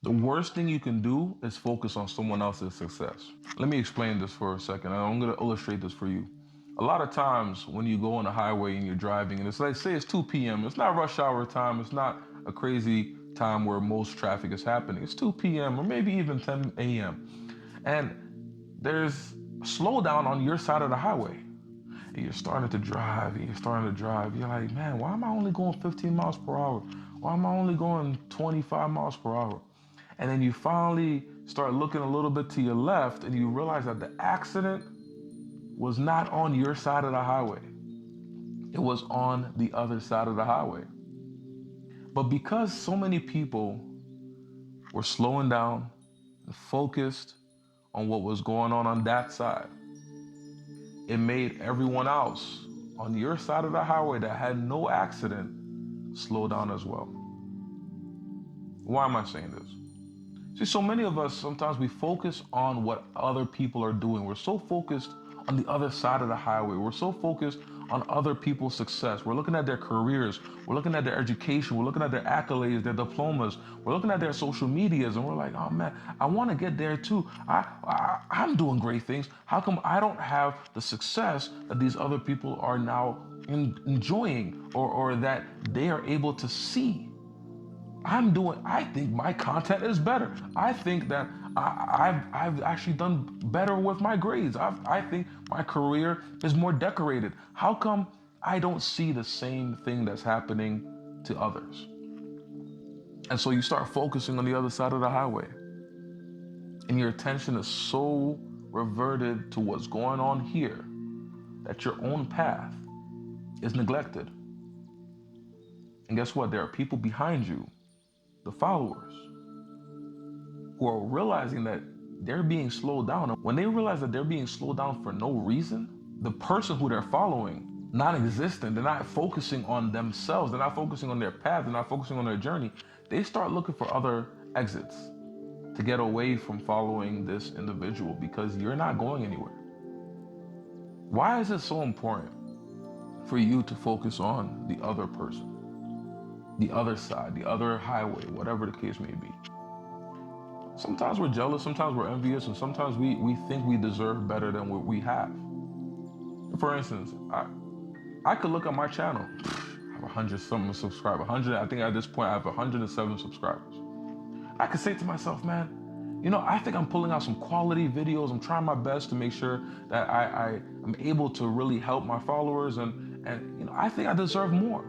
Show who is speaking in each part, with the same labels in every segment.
Speaker 1: The worst thing you can do is focus on someone else's success. Let me explain this for a second. I'm going to illustrate this for you. A lot of times when you go on a highway and you're driving, and it's like, say it's 2 p.m., it's not rush hour time, it's not a crazy time where most traffic is happening. It's 2 p.m. or maybe even 10 a.m. And there's a slowdown on your side of the highway. And you're starting to drive, and you're starting to drive. You're like, man, why am I only going 15 miles per hour? Why am I only going 25 miles per hour? And then you finally start looking a little bit to your left and you realize that the accident was not on your side of the highway. It was on the other side of the highway. But because so many people were slowing down and focused on what was going on that side, it made everyone else on your side of the highway that had no accident slow down as well. Why am I saying this? See, so many of us, sometimes we focus on what other people are doing. We're so focused on the other side of the highway. We're so focused on other people's success. We're looking at their careers. We're looking at their education. We're looking at their accolades, their diplomas. We're looking at their social medias, and we're like, oh man, I want to get there too. I'm doing great things. How come I don't have the success that these other people are now enjoying, or that they are able to see? I think my content is better. I think that I've actually done better with my grades. I think my career is more decorated. How come I don't see the same thing that's happening to others? And so you start focusing on the other side of the highway, and your attention is so reverted to what's going on here that your own path is neglected. And guess what? There are people behind you, the followers, who are realizing that they're being slowed down. And when they realize that they're being slowed down for no reason, the person who they're following, non-existent, they're not focusing on themselves, they're not focusing on their path, they're not focusing on their journey, they start looking for other exits to get away from following this individual because you're not going anywhere. Why is it so important for you to focus on the other person, the other side, the other highway, whatever the case may be? Sometimes we're jealous, sometimes we're envious, and sometimes we think we deserve better than what we have. For instance, I could look at my channel. I have 100 something subscribers. 100, I think at this point I have 107 subscribers. I could say to myself, man, I think I'm pulling out some quality videos. I'm trying my best to make sure that I am able to really help my followers, and I think I deserve more.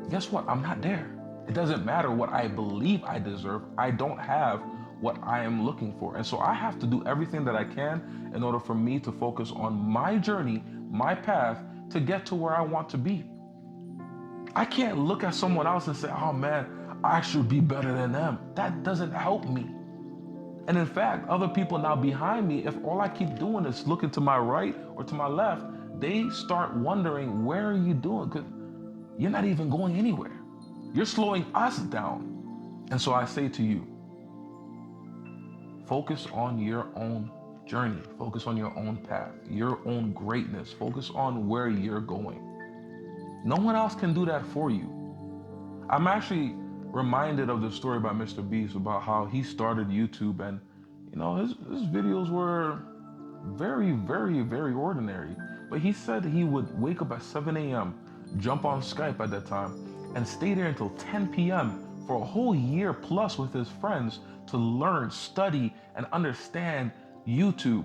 Speaker 1: Guess what? I'm not there. It doesn't matter what I believe I deserve. I don't have what I am looking for. And so I have to do everything that I can in order for me to focus on my journey, my path to get to where I want to be. I can't look at someone else and say, oh man, I should be better than them. That doesn't help me. And in fact, other people now behind me, if all I keep doing is looking to my right or to my left, they start wondering, where are you doing? Because you're not even going anywhere. You're slowing us down. And so I say to you, focus on your own journey. Focus on your own path, your own greatness. Focus on where you're going. No one else can do that for you. I'm actually reminded of the story by Mr. Beast about how he started YouTube, and his videos were very, very, very ordinary. But he said he would wake up at 7 a.m., jump on Skype at that time, and stay there until 10 p.m. for a whole year plus with his friends to learn, study, and understand YouTube,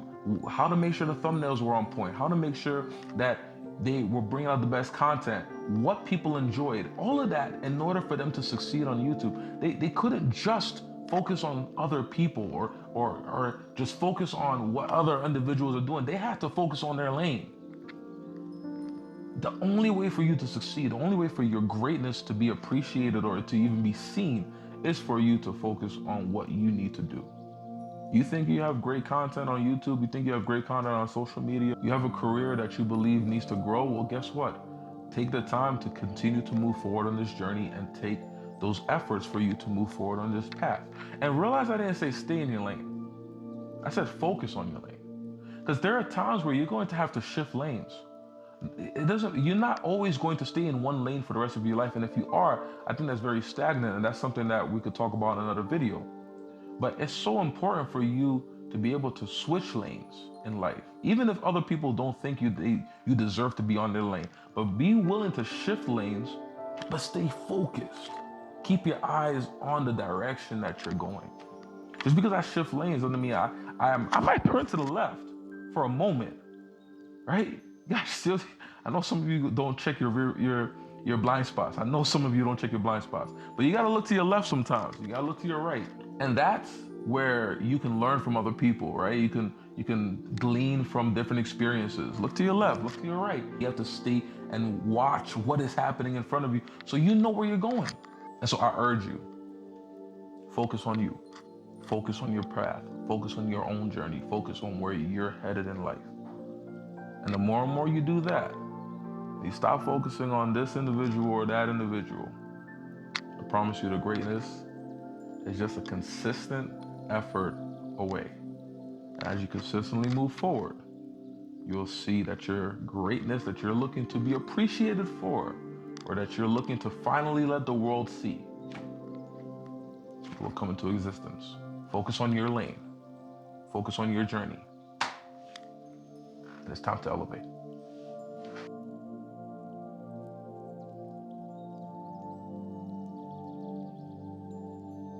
Speaker 1: how to make sure the thumbnails were on point, how to make sure that they were bringing out the best content, what people enjoyed, all of that in order for them to succeed on YouTube. They couldn't just focus on other people or just focus on what other individuals are doing. They have to focus on their lane. The only way for you to succeed, the only way for your greatness to be appreciated or to even be seen is for you to focus on what you need to do. You think you have great content on YouTube, you think you have great content on social media, you have a career that you believe needs to grow, well, guess what? Take the time to continue to move forward on this journey and take those efforts for you to move forward on this path. And realize I didn't say stay in your lane. I said focus on your lane. Because there are times where you're going to have to shift lanes. You're not always going to stay in one lane for the rest of your life. And if you are, I think that's very stagnant, and that's something that we could talk about in another video. But it's so important for you to be able to switch lanes in life, even if other people don't think you deserve to be on their lane. But be willing to shift lanes, but stay focused. Keep your eyes on the direction that you're going. Just because I shift lanes doesn't mean I might turn to the left for a moment, right? You guys still, I know some of you don't check your blind spots. I know some of you don't check your blind spots, but you got to look to your left sometimes. You got to look to your right, and that's where you can learn from other people, right? You can glean from different experiences. Look to your left, look to your right. You have to stay and watch what is happening in front of you, so you know where you're going. And so I urge you, focus on you. Focus on your path. Focus on your own journey. Focus on where you're headed in life. And the more and more you do that, you stop focusing on this individual or that individual. I promise you the greatness is just a consistent effort away. And as you consistently move forward, you'll see that your greatness that you're looking to be appreciated for, or that you're looking to finally let the world see, will come into existence. Focus on your lane. Focus on your journey. And it's time to elevate.